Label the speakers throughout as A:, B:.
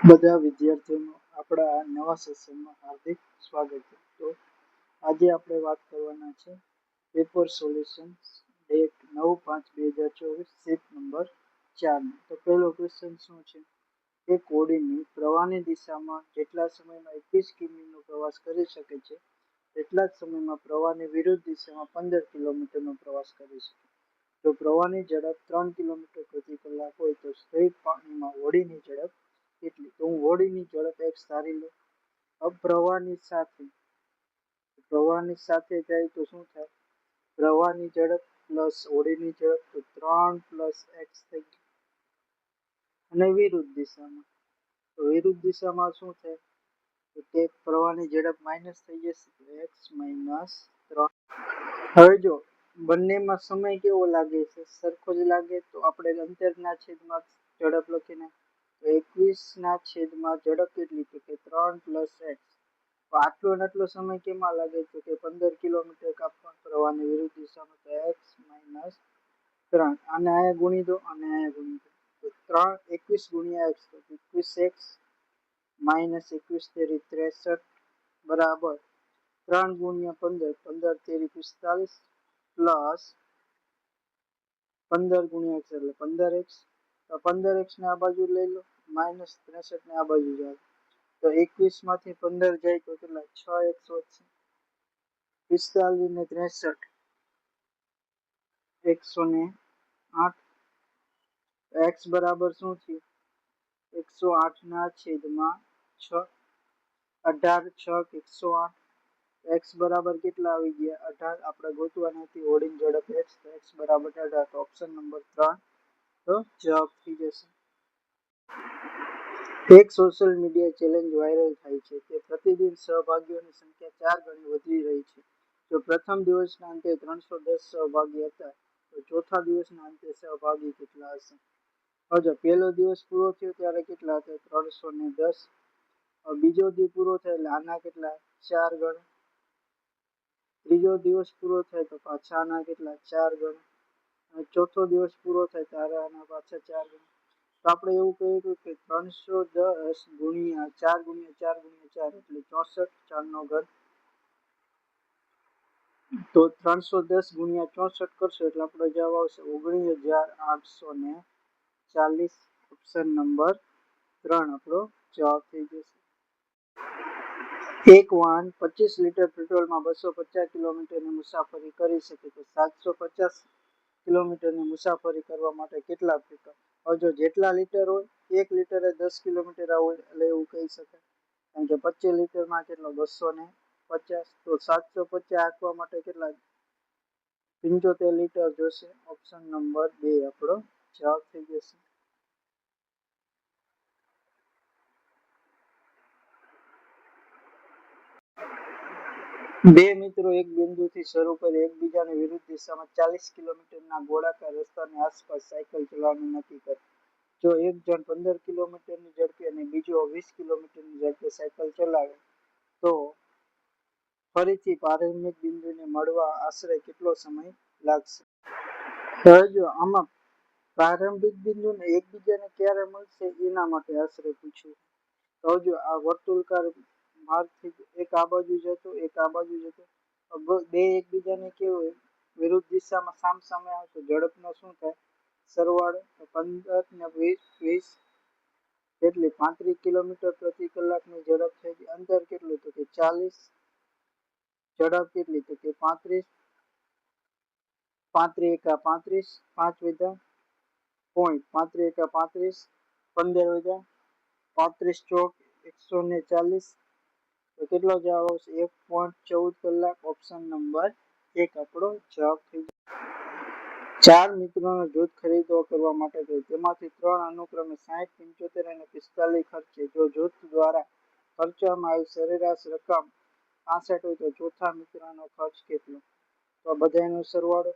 A: બધા વિદ્યાર્થીઓનું આપણા આ નવા સેશનમાં હાર્દિક સ્વાગત છે. તો આજે આપણે વાત કરવાના છે paper solution date 9/5/2024 sheet number 4. તો પહેલો ક્વેશ્ચન શું છે? એક હોડીની પ્રવાહની દિશામાં જેટલા સમયમાં 21 કિમીનો પ્રવાસ કરી શકે છે તેટલા જ સમયમાં પ્રવાહની વિરુદ્ધ દિશામાં 15 કિલોમીટરનો પ્રવાસ કરી શકે. જો પ્રવાહની ઝડપ 3 કિલોમીટર પ્રતિ કલાક હોય તો સ્થિર પાણીમાં હોડીની ઝડપ કેટલી? તો હું હોડીની ઝડપ x ધારી લઉં. अब પ્રવાહની સાથે જાય તો શું થાય? પ્રવાહની ઝડપ પ્લસ હોડીની ઝડપ તો 3 + x થઈ ગયું. અને વિરુદ્ધ દિશામાં શું થાય? તો તે પ્રવાહની ઝડપ માઇનસ થઈ જશે, તો x - 3. હવે જો બંનેમાં સમય કેવો લાગે છે? સરખો જ લાગે તો આપણે અંતરના છેદમાં ઝડપ લખીને તો 21 છેદમાં ઝડપ કેટલી? તો કે 3 + x. તો આટલો ને આટલો સમય કેમાં લાગે? તો કે 15 કિલોમીટર કાપવા પ્રવાહની વિરુદ્ધ દિશામાં, તો x - 3. આને અહીંયા ગુણી દો અને અહીંયા ગુણી દો તો 21 × x તો 21x - 21 * 63 બરાબર 3 × 15 15 * 3 = 45 પ્લસ 15 × x એટલે 15x. તો 15x ને આ બાજુ લઈ લો, -63 ને આ બાજુ જાય તો 21 માંથી 15 જાય તો કેટલા? 6x વધશે. 45 ને 63 108. x બરાબર શું થયું? 108/6. 18 × 6 = 108. x બરાબર કેટલા આવી ગયા? 18. આપણે ગોતવાની હતી હોડીની ઝડપ x, તો x બરાબર 18. તો ઓપ્શન નંબર 3 તો જવાબ થઈ જશે. એક સોશિયલ મીડિયા ચેલેન્જ વાયરલ થાય છે કે પ્રતિદિન સહભાગીઓની સંખ્યા 4 ગણી વધી રહી છે. જો પ્રથમ દિવસના અંતે 310 સહભાગી હતા તો ચોથા દિવસના અંતે સહભાગી કેટલા હશે? હવે પહેલો દિવસ પૂરો થયો ત્યારે કેટલા હતા? 310. બીજો દિવસ પૂરો થાય એટલે આના કેટલા? 4 ગણા. ત્રીજો દિવસ પૂરો થાય તો પાછા આના કેટલા? 4 ગણા. અને ચોથો દિવસ પૂરો થાય ત્યારે આના પાછા 4 ગણા. તો આપણે એવું કહ્યું કે 310 ગુણ્યા 4 ગુણ્યા 4 ગુણ્યા 4 એટલે 64. 4 નો ઘન. તો 310 ગુણ્યા 64 કરશો એટલે આપણો જવાબ આવશે 19,840. ઓપ્શન નંબર 3 આપણો જવાબ થઈ જશે. એક વાહન 25 લીટર પેટ્રોલમાં 250 કિલોમીટરની મુસાફરી કરી શકે તો 750 કિલોમીટરની મુસાફરી કરવા માટે કેટલા પેટ્રોલ? હવે જો જેટલા લીટર હોય 1 લીટરે 10 કિલોમીટર હોય એટલે એવું કહી શકાય, કારણ કે 25 લીટરમાં કેટલો? 250. તો 750 આંકવા માટે કેટલા? 75 લીટર જોશે. ઓપ્શન નંબર 2 આપણો જવાબ થઈ જશે. બે મિત્રો એક બિંદુથી શરૂ કરી એકબીજાની વિરુદ્ધ દિશામાં 40 કિલોમીટરના ગોળાકાર રસ્તાની આસપાસ સાયકલ ચલાવવાનું નક્કી કરે. જો એક જણ 15 કિલોમીટરની ઝડપે અને બીજો 20 કિલોમીટરની ઝડપે સાયકલ ચલાવે તો ફરીથી પ્રારંભિક બિંદુને મળવા આશરે કેટલો સમય લાગશે? હવે જો આમાં પ્રારંભિક બિંદુને એકબીજાને ક્યારે મળશે એના માટે આશરે પૂછ્યું. તો જો આ વર્તુળાકાર માર્ગથી એક આ બાજુ જતો એક આ બાજુ જતો, બે એકબીજાને કેવું વિરુદ્ધ દિશામાં સામસામે આવે તો ઝડપનો શું થાય? સરવાળો. તો 15 ને 20 એટલે 35 કિલોમીટર પ્રતિ કલાકની ઝડપ થઈ ગઈ. અંતર કેટલું? તો કે 40. ઝડપ કેટલી? તો કે 35. 35 × 35 5 વધ્યા પોઈન્ટ 35 × 35 15 વધ્યા 35 ચોક 140. તો કેટલો જવાબ આવશે? 1.14 કલાક. ઓપ્શન નંબર 1 આપણો જવાબ થઈ જાય. 4 મિત્રોનો જૂથ ખરીદો કરવા માટે ગયો, તેમાંથી 3 અનુક્રમે 60, 75 અને 45 ખર્ચે. જો જૂથ દ્વારા ખર્ચવામાં આવેલ સરેરાશ રકમ 65 હોય તો ચોથા મિત્રનો ખર્ચ કેટલો? તો બધાનો સરવાળો.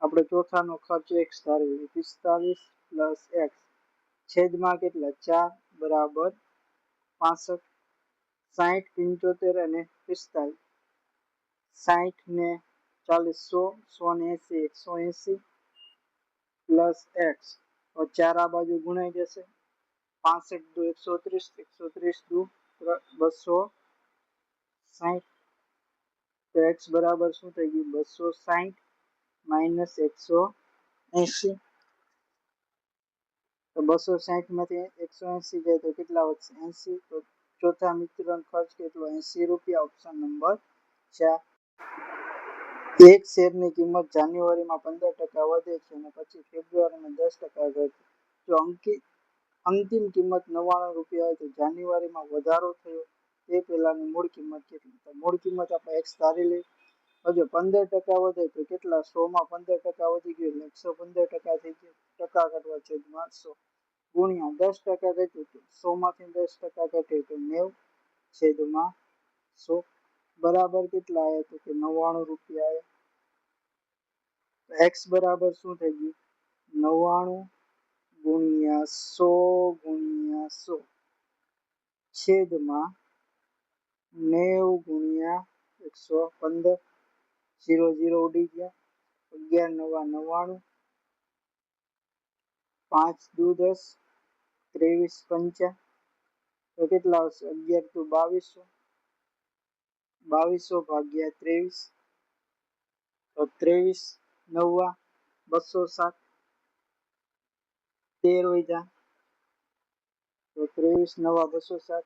A: આપણે ચોથાનો ખર્ચ x ધારીએ 45 + x છેદમાં કેટલા? 4 બરાબર 65. 60, 75 અને 45. 60 ને 40 100, 100 ને 80 180 + x. 4 આ બાજુ ગુણાઈ જશે 65 દુ 130, 130 દુ 260, તો x બરાબર શું થઈ ગયું 260 માઇનસ 180, તો 260 માંથી 180 જાય તો કેટલા વધશે 80, તો ચોથા મિત્રનો ખર્ચ કેટલો 80 રૂપિયા, ઓપ્શન નંબર 4. એક શેરની કિંમત જાન્યુઆરીમાં 15% વધે છે અને પછી ફેબ્રુઆરીમાં 10% ઘટે. જો અંતિમ કિંમત 99 રૂપિયા હોય તો જાન્યુઆરીમાં વધારો થયો તે પહેલાની મૂળ કિંમત કેટલી? તો મૂળ કિંમત આપણે x ધારી લઈએ. જો 15% વધે તો કેટલા 100 માં 15% વધી ગયું એટલે 115% થઈ ગયું, ટકા કાઢવા છેદમાં 100 ગુણ્યા 10% ઘટ્યું તો 100 માંથી 10% ઘટે તો 90 છેદમાં 100 બરાબર કેટલા આવ્યા તો કે 99 રૂપિયા આવ્યા. x બરાબર શું થઈ ગયું 99 ગુણ્યા 100 ગુણ્યા 100 છેદમાં 90 ગુણ્યા 115, 0 0 ઉડી ગયા, 11 9 99, 5 દુ 10, 23 5, તો કેટલા આવશે 11 દુ 2200, 2200 ભાગ્યા 23, તો 23 9 207, 13 વધ્યા, તો 23 9 207,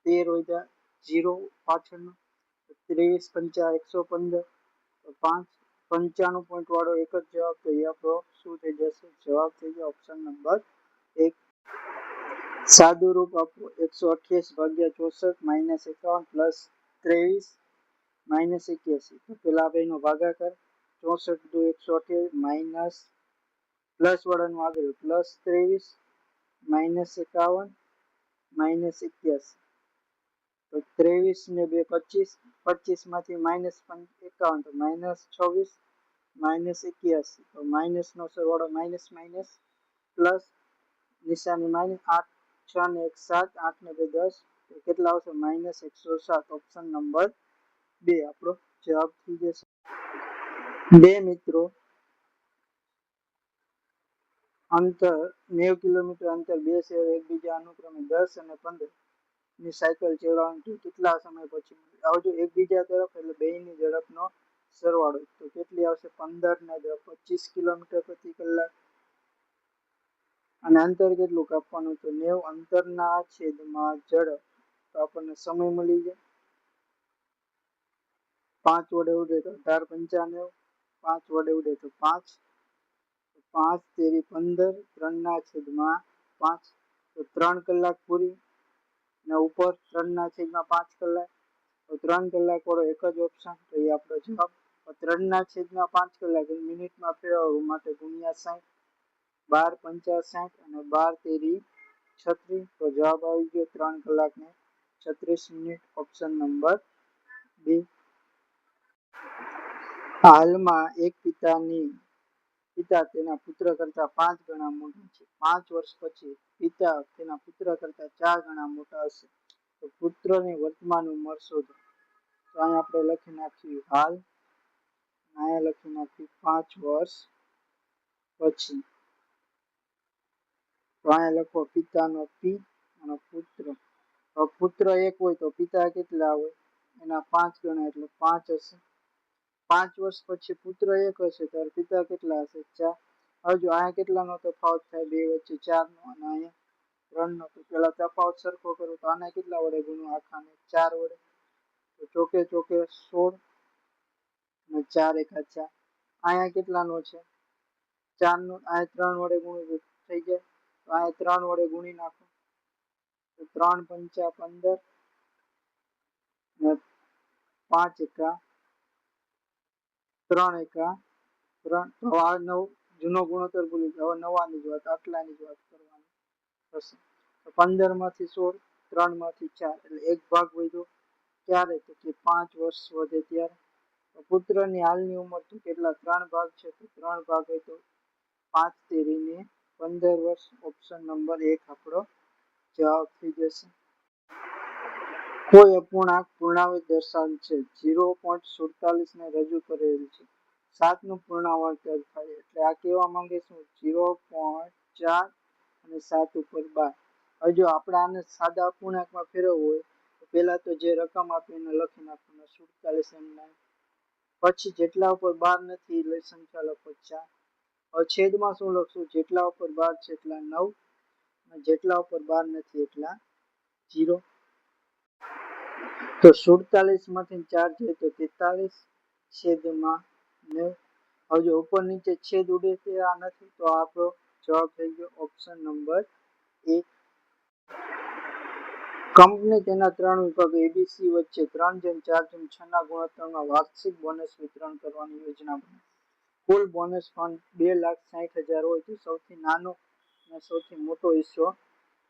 A: 13 વધ્યા 0 પાછળનો, 23 5 115, તો 5 95 પોઈન્ટ વાળો એક જ જવાબ, તો એ આપણો શું થઈ જશે જવાબ થઈ જાય ઓપ્શન નંબર 1. સાદું રૂપ આપો 128 ભાગ્યા 64 માઇનસ 51 પ્લસ 23 માઇનસ 81, તો પેલા બેનો ભાગાકાર 64 દુ 128 માઇનસ પ્લસ વાળાનું આગળ પ્લસ 23 માઇનસ 51 માઇનસ 81, તો 23 ને 2 25, 25 માંથી માઇનસ 51 તો માઇનસ 26 માઇનસ 81, તો માઇનસ નો સરવાળો માઇનસ માઇનસ પ્લસ નિશાની માઇનસ 8 6 ને 1 7, 8 ને 2 10, તો કેટલા આવશે માઇનસ 107, ઓપ્શન નંબર 2 આપણો જવાબ થઈ જશે. બે મિત્રો અંતર 90 કિલોમીટર અંતર બે શહેર એકબીજા અનુક્રમે 10 અને 15 ની સાયકલ ચલાવવાની કેટલા સમય પછી આવજો એકબીજા તરફ એટલે બેની ઝડપનો સરવાળો, તો કેટલી આવશે 15 ને 25 કિલોમીટર પ્રતિ કલાક, અને અંતર કેટલું કાપવાનું તો 90 અંતરના છેદમાં ઝડપ, તો આપણને સમય મળી જાય 5 વડે ઉડે તો 18 95, 5 વડે ઉડે તો 5, 5 તેરી 15, 3 ના છેદમાં 5, તો 3 કલાક પૂરી ને ઉપર 3 ના છેદમાં 5 કલાક, તો 3 કલાક વાળો એક જ ઓપ્શન, તો એ આપણો જવાબ. 3 ના છેદમાં 5 કલાક મિનિટમાં ફેરવવા માટે ગુણ્યા 60, 12 પંચા 60 અને 12 તેરી 36, તો જવાબ આવી ગયો 3 કલાક ને 36 મિનિટ, ઓપ્શન નંબર 2. હાલમાં એક પિતા તેના પુત્ર કરતા 5 ગણા મોટા છે. 5 વર્ષ પછી પિતા તેના પુત્ર કરતા 4 ગણા મોટા હશે, તો પુત્રની વર્તમાન ઉંમર શોધો. તો અહીં આપણે લખી નાખ્યું હાલ, અહીંયા લખી નાખ્યું 5 વર્ષ પછી, તો અહીંયા લખો પિતાનો પી અને પુત્ર. પુત્ર એક હોય તો પિતા કેટલા હોય એના 5 ગણા એટલે 5 હશે. 5 વર્ષ પછી પુત્ર એક હશે ત્યારે પિતા કેટલા હશે 4. હવે જો અહીંયા કેટલાનો તફાવત થાય બે વચ્ચે 4 નો અને અહીંયા 3 નો, તો પેલા તફાવત સરખો કરો તો આને કેટલા વડે ગુણો આખાને 4 વડે, તો ચોકે ચોકે 16 અને 4 એકા 4. અહીંયા કેટલાનો છે 4 નો, અહીંયા 3 વડે ગુણ્યું થઈ જાય, તો અહીંયા 3 વડે ગુણી નાખો, તો 3 પંચા 15 ને 5 એકા 3 એકા 3, તો આ 9 જૂનો ગુણોત્તર ભૂલી જાઓ, હવે નવાની જ વાત આટલાની જ વાત કરવાની થશે. તો 15 માંથી 16, 3 માંથી 4 એટલે એક ભાગ વધ્યો, ક્યારે તો કે 5 વર્ષ વધે ત્યારે. તો પુત્રની હાલની ઉંમર તો કેટલા 3 ભાગ છે, તો 3 ભાગ હોય તો 5 તેરીને 15 વર્ષ, ઓપ્શન નંબર 1 આપણો જવાબ થઈ જશે. કોઈ અપૂર્ણાંક પૂર્ણાંક દર્શાવેલ છે 0.47 ને રજૂ કરેલ છે 7 નું પૂર્ણાંક થાય એટલે આ કહેવા માંગે શું 0.4 અને 7 ઉપર 12, હવે જો આપણે આને સાદા અપૂર્ણાંકમાં ફેરવવું હોય તો પહેલા તો જે રકમ આપી એને લખી નાખવાનું 47 પછી જેટલા ઉપર 12 નથી એટલે સંખ્યા લખો 4. હવે છેદમાં શું લખશું? જેટલા ઉપર 12 છે એટલા 9 અને જેટલા ઉપર 12 નથી એટલા 0. તો 47 માંથી 4 જાય તો 43 છેદમાં 9. હવે જો ઉપર નીચે છેદ ઉડે તે આ નથી તો આપણો જવાબ થઈ ગયો ઓપ્શન નંબર 1. કંપની તેના 3 વિભાગો એબીસી વચ્ચે 3/4/6 ના ગુણોત્તરમાં વાર્ષિક બોનસ વિતરણ કરવાની યોજના બનાવી. કુલ બોનસ ફંડ 2,60,000 હોય તો સૌથી નાનો અને સૌથી મોટો હિસ્સો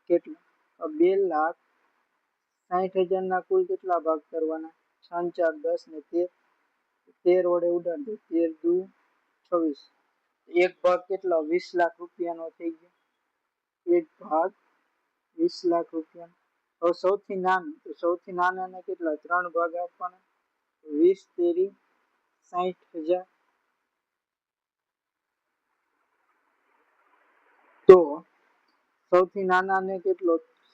A: કેટલો? 2,60,000 ના કુલ કેટલા ભાગ કરવાના? 6 4 10 ને 13 વડે ઉડાડી દો. 13 દુ 26. એક ભાગ કેટલો? 20 લાખ રૂપિયાનો થઈ ગયો. એક ભાગ 20 લાખ રૂપિયા. હવે સૌથી નાનું તો સૌથી નાનાને કેટલા? 3 ભાગ આપવાના. 20 તેરી 60,000. તો સૌથી નાનાને કેટલો?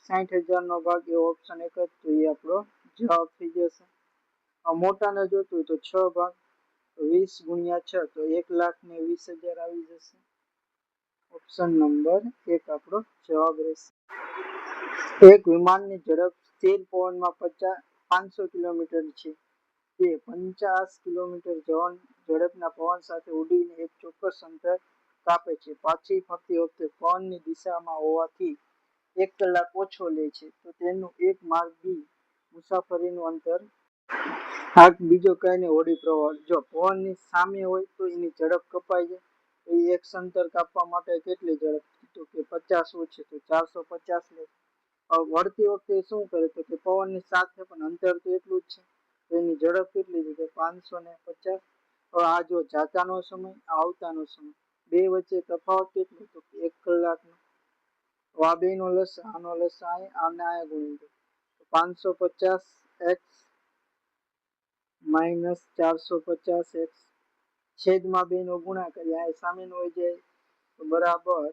A: 60,000 નો ભાગ એ ઓપ્શન 1 જ તો એ આપણો જવાબ થઈ જશે. મોટાને જોતું હોય તો 6 ભાગ 20 ગુણ્યા 6 તો 1,20,000 આવી જશે. ઓપ્શન નંબર 1 આપણો જવાબ રહેશે. એક વિમાનની ઝડપ સ્થિર પવનમાં 500 કિલોમીટર છે. તે 50 કિલોમીટર ઝડપના પવન સાથે ઉડીને એક ચોક્કસ અંતર કાપે છે. પાછી ફરતી વખતે પવનની દિશામાં હોવાથી 1 કલાક ઓછો લે છે. તો તેનું એક માર્ગી મુસાફરીનું અંતર. આ બીજો કઈ નહીં, હોડી પ્રવાહ. જો પવનની સામે હોય તો એની ઝડપ કપાઈ જાય. તો એ એક અંતર કાપવા માટે કેટલી ઝડપ? તો કે 50 ઓછી તો 450 લે. વળતી વખતે શું કરે તો કે પવનની સાથે પણ અંતર તો એટલું જ છે. તો એની ઝડપ કેટલી છે? 550. હવે આ જો જાતાનો સમય, આવતાનો સમય, બે વચ્ચે તફાવત કેટલો? તો 1 કલાકનો. આ બેનો લસા, આનો લસા આને આ ગુણી દો. 550x માઇનસ 450x છેદમાં બેનો ગુણાકાર. આ સામેનો હોય જાય તો બરાબર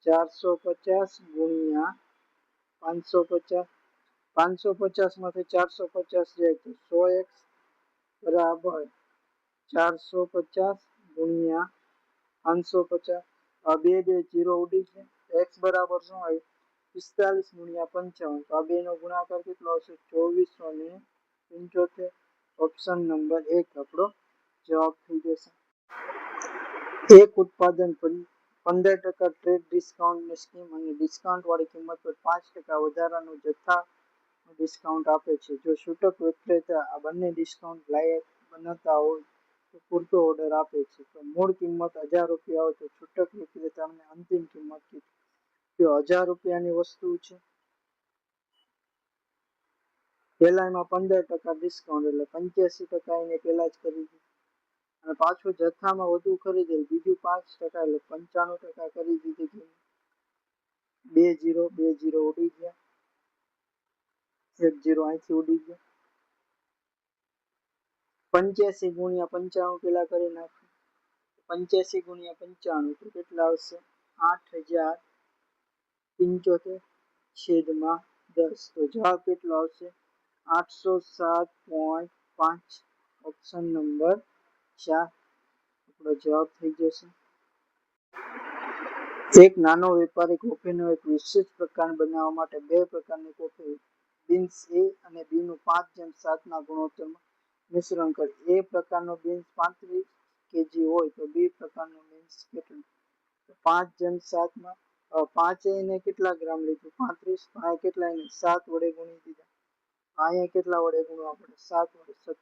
A: 450 ગુણ્યા 550. 550 માંથી 450 જાય તો 100x બરાબર 450 ગુણ્યા 550. આ બે 0 ઉડી છે. x બરાબર શું આવ્યું? 45 ગુણ્યા 55. તો આ બેનો ગુણાકાર કેટલો આવશે? 2475. ઓપ્શન નંબર 1 આપણો જવાબ થઈ જશે. એક ઉત્પાદન 15% ટ્રેડ ડિસ્કાઉન્ટની સ્કીમ અને ડિસ્કાઉન્ટ વાળી કિંમત પર 5% વધારાનું જથ્થા ડિસ્કાઉન્ટ આપે છે. જો છૂટક વિક્રેતા આ બંને ડિસ્કાઉન્ટ લાયક બનતા હોય તો પૂરતો ઓર્ડર આપે છે. તો મૂળ કિંમત 1000 રૂપિયા હોય તો છૂટક વિક્રેતાને અંતિમ કિંમત કેટલી? જો 1000 રૂપિયાની વસ્તુ છે, પહેલા એમાં 15% ડિસ્કાઉન્ટ એટલે 85% એને પહેલા જ કરી દીધું અને પાછું જથ્થામાં વધુ ખરીદેલ બીજું 5% એટલે 95% કરી દીધી. 2 0 ઉડી ગયા. 1 0 અહીંથી ઉડી ગયા. 85 ગુણ્યા 95 પેલા કરી નાખ્યું. 85 ગુણ્યા 95 તો કેટલા આવશે? 8075 છેદમાં 10. તો જવાબ કેટલો આવશે? 807.5. ઓપ્શન નંબર 4 આપણો જવાબ થઈ જશે. એક નાનો વેપારી કોફીનો એક વિશિષ્ટ પ્રકાર બનાવવા માટે 2 પ્રકારની કોફી બીન્સ એ અને બી નું 5/7 ના ગુણોત્તરમાં મિશ્રણ કરે. એ પ્રકારનો બીન્સ 35 kg હોય તો બી પ્રકારનો બીન્સ કેટલું? 5/7 માં 5 એને કેટલા ગ્રામ લીધું? 35. આ કેટલા એને 7 વડે ગુણી દીધા. અહીંયા કેટલા વડે ગુણવા પડે? 7 વડે. 7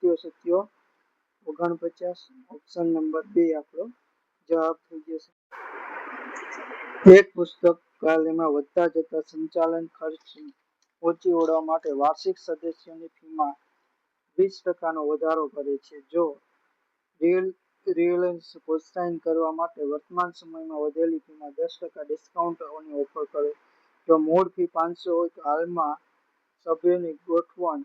A: 49. ઓપ્શન નંબર 2 આપણો જવાબ થઈ જશે. એક પુસ્તકાલયમાં વધતા જતા સંચાલન ખર્ચને પહોંચી વળવા માટે વાર્ષિક સદસ્યોની ફીમાં 20%નો વધારો કરે છે. જો રિલાયન્સ પ્રોત્સાહિત કરવા માટે વર્તમાન સમયમાં વધેલી ફીમાં 10% ડિસ્કાઉન્ટની ઓફર કરે. જો મૂળ ફી 500 હોય તો હાલમાં સભ્યોની ગોઠવણ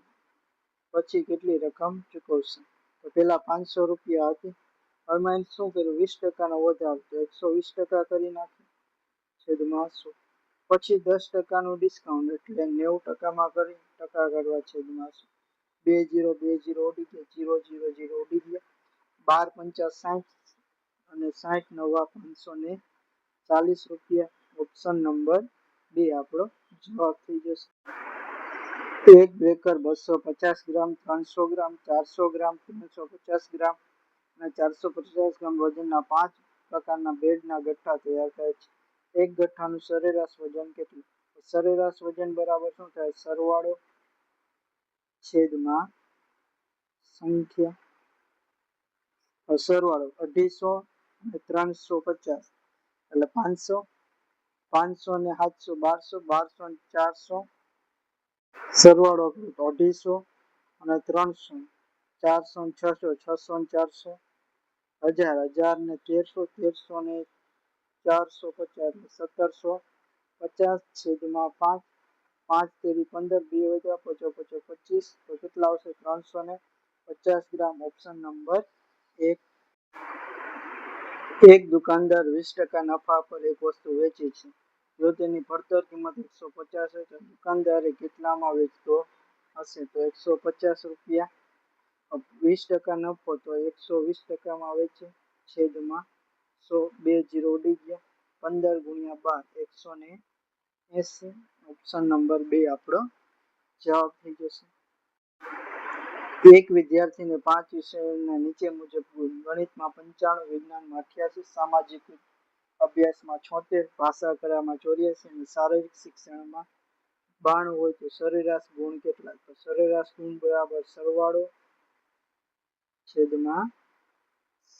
A: પછી કેટલી રકમ ચૂકવશે? તો પેલા 500 રૂપિયા હતી. હવે શું કર્યું? 20%નો વધારો તો 120% કરી નાખ્યું છેદમાં 100. પછી 10% ડિસ્કાઉન્ટ એટલે 90%માં કરી ટકા કરવા છેદમાં 20 ઉડી ગયા, 0 ઉડી ગયા, 12 પંચા 60 અને 60 નવા 540 રૂપિયા. ઓપ્શન નંબર 2 આપણો જવાબ થઈ જશે. એક બ્રેકર 250 ગ્રામ, 300 ગ્રામ, 400 ગ્રામ, 350 ગ્રામ અને 450 ગ્રામ વજનના 5 પ્રકારના બેડના ગઠ્ઠા તૈયાર થાય છે. એક ગઠ્ઠાનું સરેરાશ વજન કેટલું? સરેરાશ વજન બરાબર શું થાય? સરવાળો છેદમાં સંખ્યા. સરવાળો 250 અને 350 એટલે 500, 500 ને 700 1200, 1200 ને 400 સરવાળો 250 અને 300, 400 ને 600, 600 ને 400 1000, 1000 ને 1300, 1300 ને 450 1750 છેદમાં 5, 5 તેરી 15, 2 વધ્યા 5 5 25 તો કેટલા આવશે? 350 ગ્રામ. Option number 1. એક દુકાનદાર 20% નફા પર એક વસ્તુ વેચે છે. જો તેની પડતર કિંમત 150 હોય તો દુકાનદારે કેટલામાં વેચતો હશે? તો 150 રૂપિયા. 20% નફો તો 120%માં વેચે છેદમાં 100, 2 0 ઉડી ગયા, 15 ગુણ્યા 12 180. ઓપ્શન નંબર 2 આપણો જવાબ થઈ જશે. એક વિદ્યાર્થીને 5 વિષયોના નીચે મુજબ ગુણ: ગણિતમાં 95, વિજ્ઞાનમાં 88, સામાજિક અભ્યાસમાં 76, ભાષા કળામાં 84 અને શારીરિક શિક્ષણમાં 92 હોય તો સરેરાશ ગુણ કેટલા? તો સરેરાશ ગુણ બરાબર સરવાળો છેદમાં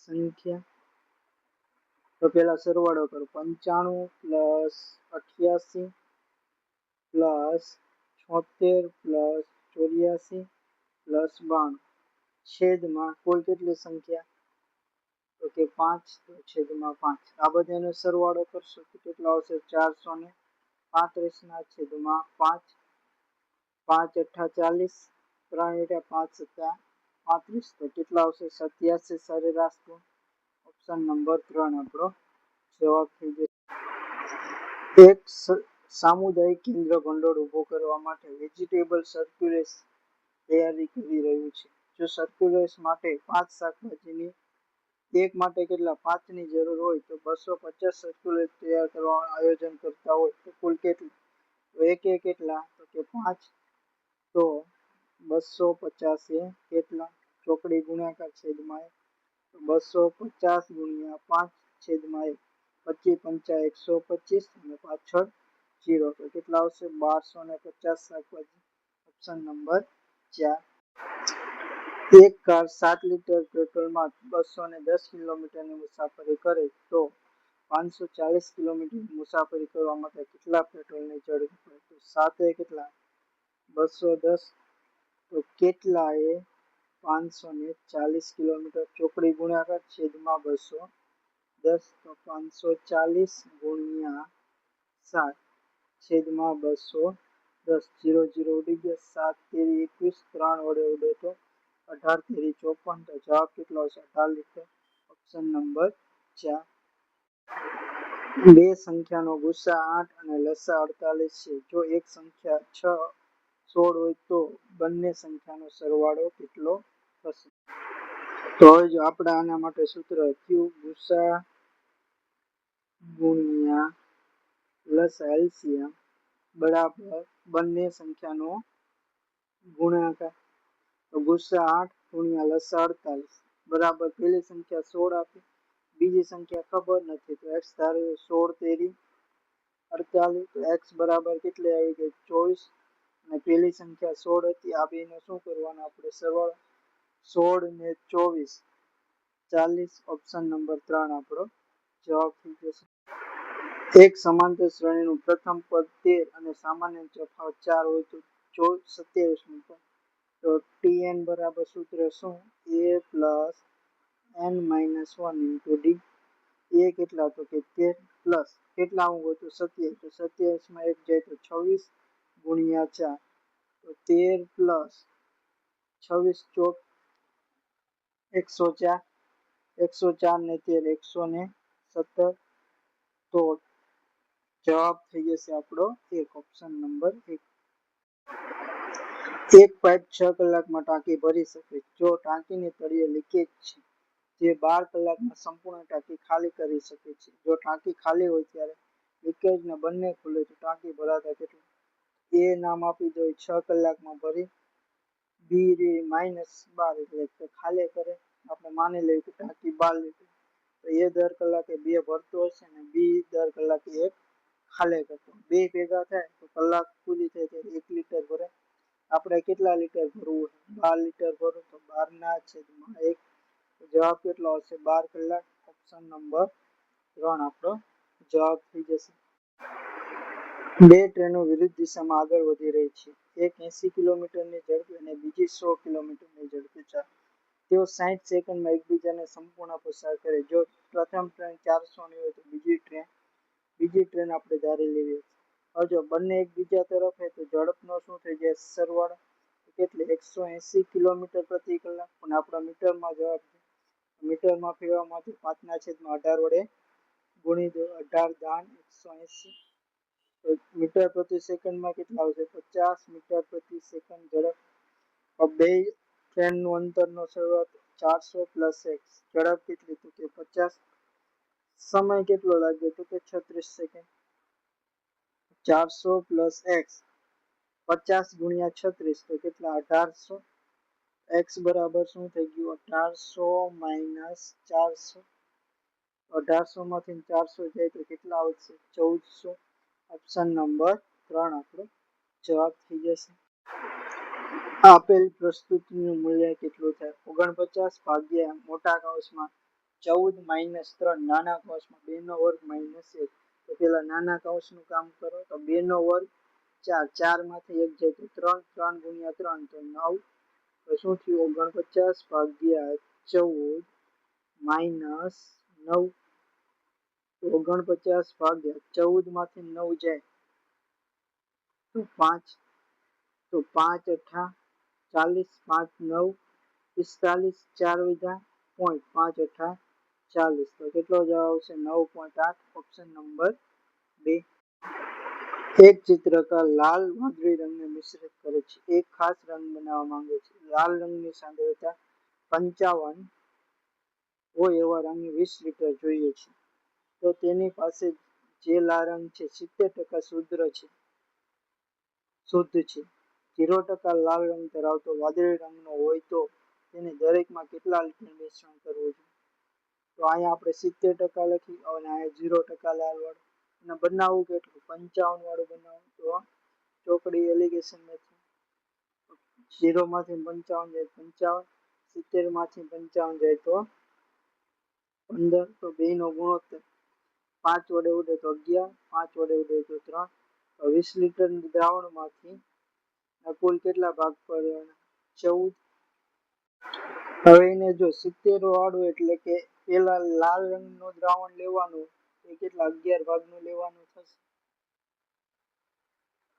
A: સંખ્યા. તો પેલા સરવાળો કરો. 95 પ્લસ 88 પ્લસ 76 પ્લસ 84 પ્લસ 92 છેદમાં કુલ કેટલી સંખ્યા? તો કે 5 તો છેદમાં 5. આ બધાનો સરવાળો કરશો તો કેટલો આવશે? 435 ના છેદમાં 5. 5 અઠ્ઠા 40, 3 × 5 = 35 તો કેટલા આવશે? 87 સરેરાશ ગુણ. ઓપ્શન નંબર 3 આપણો જવાબ થઈ જશે. એક સામુદાયિક કેન્દ્ર ભંડોળ ઊભું કરવા માટે વેજીટેબલ સર્ક્યુલેસ તૈયારી કરી રહ્યું છે. જો સર્ક્યુલેસ માટે 5 શાકભાજીની એક માટે કેટલા 5 ની જરૂર હોય તો 250 સર્ક્યુલેસ તૈયાર કરવાનું આયોજન કરતા હોય તો કુલ કેટલા? તો એક કેટલા? તો કે 5 તો 250 એ કેટલા? ચોકડી ગુણાકાર છેદમાં 250 ગુણ્યા 5 છેદમાં 1. 25 પંચા 125 અને પાછળ 0 તો કેટલા આવશે? 1250 શાકભાજી. Option number 4. એક કાર 7 લીટર પેટ્રોલમાં 210 કિલોમીટરની મુસાફરી કરે તો 540 કિલોમીટરની મુસાફરી કરવા માટે કેટલા પેટ્રોલની જરૂર પડે? તો 7 એ કેટલા? 210 તો કેટલા એ 540 કિલોમીટર. ચોકડી ગુણાકાર છેદમાં 210 તો 540 ગુણ્યા 7 છેદમાં 210. 0 0 ઉડી ગયા, 7 તેરી 21, 3 વડે ઉડે તો 18 તેરી 54 તો જવાબ કેટલો આવશે? 18 લીટર. Option number 4. બે સંખ્યાનો ગુસા 8 અને લસા 48 છે. જો એક સંખ્યા 6 16 હોય તો બંને સંખ્યાનો સરવાળો કેટલો થશે? તો હવે જો આપણે આના માટે સૂત્ર લખ્યું ગુસા ગુણ્યા લસા એલસીએમ બરાબર બંને સંખ્યાનો ગુણાકાર. તો ગુસા 8 ગુણ્યા લસા 48 બરાબર પેલી સંખ્યા 16 આપી, બીજી સંખ્યા ખબર નથી તો x ધાર્યું 16 તેરી 48 તો x બરાબર કેટલી આવી ગઈ? 24 અને પેલી સંખ્યા 16 હતી. આ બેનો શું કરવાનો આપણે? સરવાળો. 16 ને 24 40. ઓપ્શન નંબર 3 આપણો જવાબ થઈ જશે. એક સમાંતર શ્રેણીનું પ્રથમ પદ 13 અને સામાન્ય તફાવત 4 હોય તો 27મું પદ. તો tn બરાબર સૂત્ર શું? a plus n minus 1 into d. એ કેટલા? તો કે 13 પ્લસ કેટલા હું તો 27 તો 27 માં 1 જાય તો 26 ગુણ્યા 4 તો 13 પ્લસ 26 ચોક 104 104 ને 13 117 તો જવાબ થઈ જશે આપણો 1, ઓપ્શન નંબર 1. એક પાઇપ 6 કલાકમાં ટાંકી ભરી શકે. જો ટાંકીની તળિયે લીકેજ છે, જે 12 કલાકમાં સંપૂર્ણ ટાંકી ખાલી કરી શકે છે. જો ટાંકી ખાલી હોય ત્યારે લીકેજના બંને ખુલે તો ટાંકી ભરાતા કેટલું? એ નામ આપી દો 6 કલાકમાં ભરી, બી -12 એટલે ખાલી કરે. આપણે માની લઈએ કે ટાંકી 12 લીટર, તો એ દર કલાકે 2 ભરતો હશે ને બી દર કલાકે 1 ખાલી કરતો. બે ભેગા થાય તો કલાક પૂરી થાય ત્યારે 1 લીટર ભરે. આપણે કેટલા લીટર ભરવું? 12 લીટર ભરવું, તો 12/1. જવાબ કેટલો આવશે? 12 કલાક. ઓપ્શન નંબર 3 આપણો જવાબ થઈ જશે. બે ટ્રેનો વિરુદ્ધ દિશામાં આગળ વધી રહી છે. એક 80 કિલોમીટરની ઝડપે અને બીજી 100 કિલોમીટરની ઝડપે ચાલે. તેઓ 60 સેકન્ડમાં એકબીજાને સંપૂર્ણ પસાર કરે. જો પ્રથમ ટ્રેન 400ની હોય તો બીજી ટ્રેન આપણે ધારી લેવી છે. હવે જો બંને એકબીજા તરફ હોય તો ઝડપનો શું થઈ જાય? સરવાળો. કેટલી? 180 કિલોમીટર પ્રતિ કલાક. પણ આપણા મીટરમાં જવાબ છે. મીટરમાં ફેરવવા માટે 5/18 વડે ગુણી દો. 18 × 180. મીટર પ્રતિ સેકન્ડમાં કેટલા આવશે? 50 મીટર પ્રતિ સેકન્ડ ઝડપ. બે ટ્રેનનું અંતરનો સરવાળો 400 + 1. ઝડપ કેટલી? તો કે 50. સમય કેટલો લાગ્યો? તો કે 36 સેકન્ડ. 400 + x, 50 × 36 તો કેટલા? 1800. x બરાબર શું થઈ ગયું? 1800 - 400. 1800 માંથી 400 જાય તો કેટલા આવશે? 1400. ઓપ્શન નંબર 3 આપણો જવાબ થઈ જશે. આપેલ પ્રસ્તુતિનું મૂલ્ય કેટલું થાય? 49 ભાગ્યા મોટા કૌંસમાં 14 - 3 નાના કૌંસમાં 2 નો વર્ગ -1. તો પેલા નાના કૌંસનું કામ કરો. તો 2 નો વર્ગ 4, 4 માંથી 1 જાય તો 3, 3 × 3 તો 9. તો શું થયું? 49 ભાગ્યા 14 - 9. 49 ભાગ્યા 14 માંથી 9 જાય તો 5. તો 5 × 8 = 40, 5 × 9 = 45, 4 વધ્યા પોઈન્ટ, 5 × 8 = 40. તો કેટલો જવાબ આવશે? 9.8. Option number 2. એક ચિત્રકાર લાલ વાદળી રંગને મિશ્રિત કરે છે. એક ખાસ રંગ બનાવવા માંગે છે. લાલ રંગની સાંદ્રતા 55 હોય એવા રંગને 20 લિટર જોઈએ છે. તો તેની પાસે જે લાલ રંગ છે 70% શુદ્ધ છે. 0% લાલ રંગ ધરાવતો વાદળી રંગનો હોય તો તેને દરેકમાં કેટલા લીટર મિશ્રણ કરવું જોઈએ? તો અહીંયા આપણે 70% લખી અને અહીંયા 0% લાલ વાળું. અને બનાવવું કેટલું? 55 વાળું બનાવવું. તો ચોકડી એલિગેશન મેથડ. 0 માંથી 55 જાય 55, 70 માંથી 55 જાય તો 15. તો 2 નો ગુણોત્તર 5 વડે ઉડે તો 11, 5 વડે ઉડે તો 3. તો 20 લીટર દ્રાવણમાંથી કુલ કેટલા ભાગ પડવાના? 14. હવે એને જો 70 વાળું એટલે કે પેલા લાલ રંગનું દ્રાવણ લેવાનું, એ કેટલા? 11 ભાગનું લેવાનું થશે.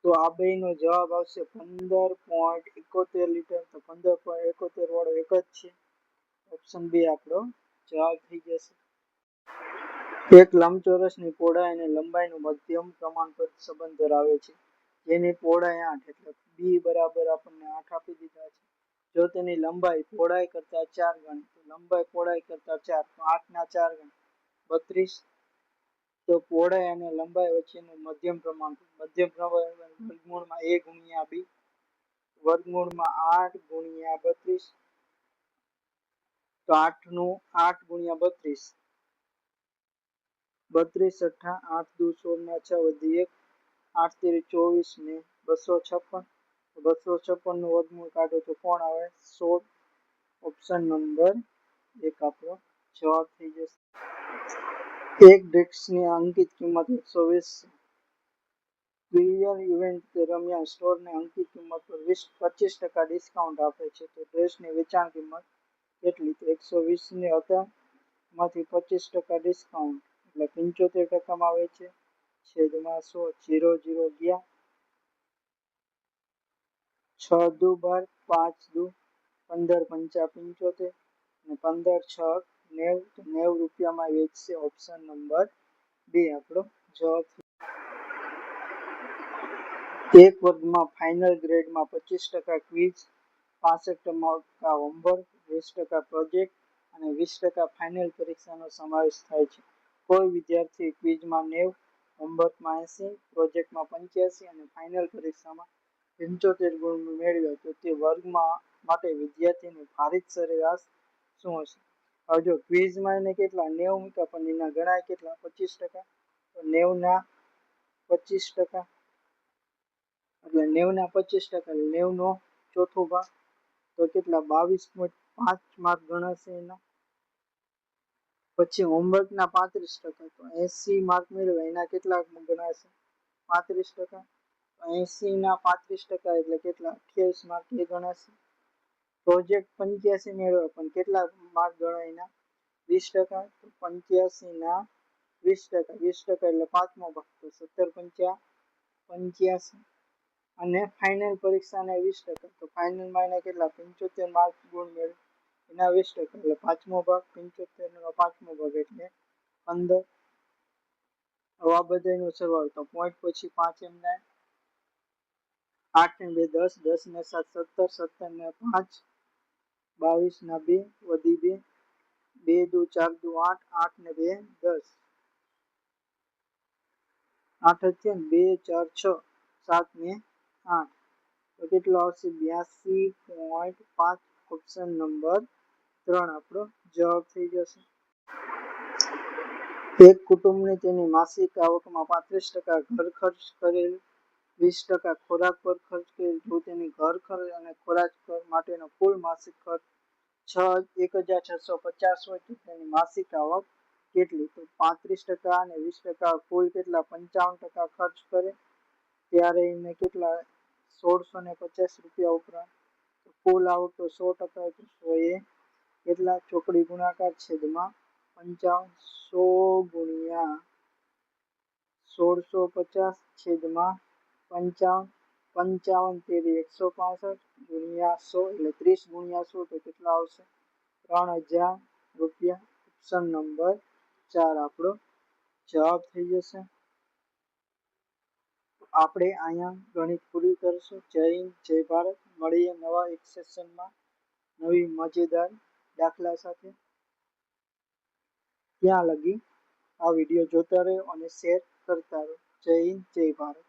A: તો આ બેનો જવાબ આવશે 15.71 લીટર. તો 15.71 વાળો એક જ છે. ઓપ્શન 2 આપણો જવાબ થઈ જશે. એક લંબચોરસની પહોળાઈ અને લંબાઈનું મધ્યમ પ્રમાણપત્ર સંબંધ ધરાવે છે. જેની પહોળાઈ 8 એટલે બી બરાબર આપણને 8 આપી દીધા છે. જો તેની લંબાઈ પહોળાઈ કરતા 4 ગણી, તો લંબાઈ પહોળાઈ કરતા 4, તો 8 ના 4 ગણી 32. તો પહોળાઈ અને લંબાઈ વચ્ચેનું મધ્યમ પ્રમાણપત્ર, મધ્યમ પ્રમાણપત્ર વર્ગમૂળમાં a × b, વર્ગમૂળમાં 8 × 32. તો 8 નું 8 × 32, 32 × 8 = 8 દુ 16 6 વધી 1, 8 તેરી 24 ને 256. 256 નું વર્ગમૂળ કાઢો તો કોણ આવે? 16. ઓપ્શન નંબર 1 આપણો જવાબ થઈ જશે. એક ડ્રિંક્સની અંકિત કિંમત 120 છે. ક્લિયર ઇવેન્ટ દરમિયાન સ્ટોરને અંકિત કિંમત પર 25% ડિસ્કાઉન્ટ આપે છે. તો ડ્રેસની વેચાણ કિંમત કેટલી? તો 120 ની હતા માંથી 25% ડિસ્કાઉન્ટ એટલે 75% માં વેચે છેદમાં 100, 0 0 ગયા, 6 દુ 12, 5 દુ 15, 5 75 અને 15 6 90. તો 90 રૂપિયામાં વેચશે. ઓપ્શન નંબર 2 આપણો જવાબ. એક વર્ગમાં ફાઇનલ ગ્રેડમાં 25% ક્વિઝ, 65% હોમવર્ક, 20% પ્રોજેક્ટ અને 20% ફાઇનલ પરીક્ષાનો સમાવેશ થાય છે. કોઈ વિદ્યાર્થી ક્વિઝમાં 90, હોમવર્કમાં 80, પ્રોજેક્ટમાં 85 અને ફાઇનલ પરીક્ષામાં 75 ગુણ મેળવ્યા તો તે વર્ગમાં માટે વિદ્યાર્થીની ભારિત સરેરાશ શું હશે? હવે જો ક્વિઝમાં એને કેટલા 90 મૂક્યા પણ એના ગણાય કેટલા 25%, તો 90 ના 25% એટલે 90 ના 25% એટલે 90 નો ચોથો ભાગ તો કેટલા 22.5 માર્ક ગણાશે એના. પછી હોમવર્કના 35% તો 80 માર્ક મેળવ્યા એના કેટલા ગણાશે 35%, 80 ના 35% એટલે કેટલા 28 માર્ક એ ગણાશે. પ્રોજેક્ટ 85 મેળવ્યા પણ કેટલા માર્ક ગણાય એના 20%, તો 85 ના 20%, 20% એટલે પાંચમો ભાગ તો 17 85 અને ફાઇનલ પરીક્ષાના 20%, તો ફાઇનલમાં એને કેટલા 75 માર્ક ગુણ મેળવ્યા એના 20% એટલે પાંચમો ભાગ 75 નો પાંચમો ભાગ એટલે 15. હવે આ બધાનો સરવાળો તો પોઈન્ટ પછી 5 એમના 8 ને 2 10, 10 ને 7 17, 17 ને 5 22 ના 2 વધી 2, 2 દુ 4 દુ 8, 8 ને 2 10, 8 છે ને 2 4 6, 7 ને 8 તો કેટલો આવશે 82.5. ઓપ્શન નંબર 3 આપણો જવાબ થઈ જશે. એક કુટુંબને તેની માસિક આવકમાં 35% ઘર ખર્ચ કરેલ, 20% ખોરાક પર ખર્ચ કરેલ. જો તેની ઘર ખર્ચ અને ખોરાક માટેનો કુલ માસિક ખર્ચ 1650 હોય તો તેની માસિક આવક કેટલી? તો 35% અને 20% કુલ કેટલા 55% ખર્ચ કરે ત્યારે એને કેટલા 1650 રૂપિયા ઉપરાંત. કુલ આવક તો 100% તો 100 એ કેટલા ચોકડી ગુણાકાર છેદમાં 55, 100 ગુણ્યા 1650 છેદમાં 55, 55 તેરી 165 ગુણ્યા 100 એટલે 30 ગુણ્યા 100 તો કેટલા આવશે 3000 રૂપિયા. ઓપ્શન નંબર 4 આપણો જવાબ થઈ જશે. આપણે અહીંયા ગણિત પૂરી કરીશું. જય હિન્દ, જય ભારત. મળીએ નવા એક સેશનમાં નવી મજેદાર દાખલા સાથે. ત્યાં લગી આ વિડીયો જોતા રહો અને શેર કરતા રહો. જય હિન્દ, જય ભારત.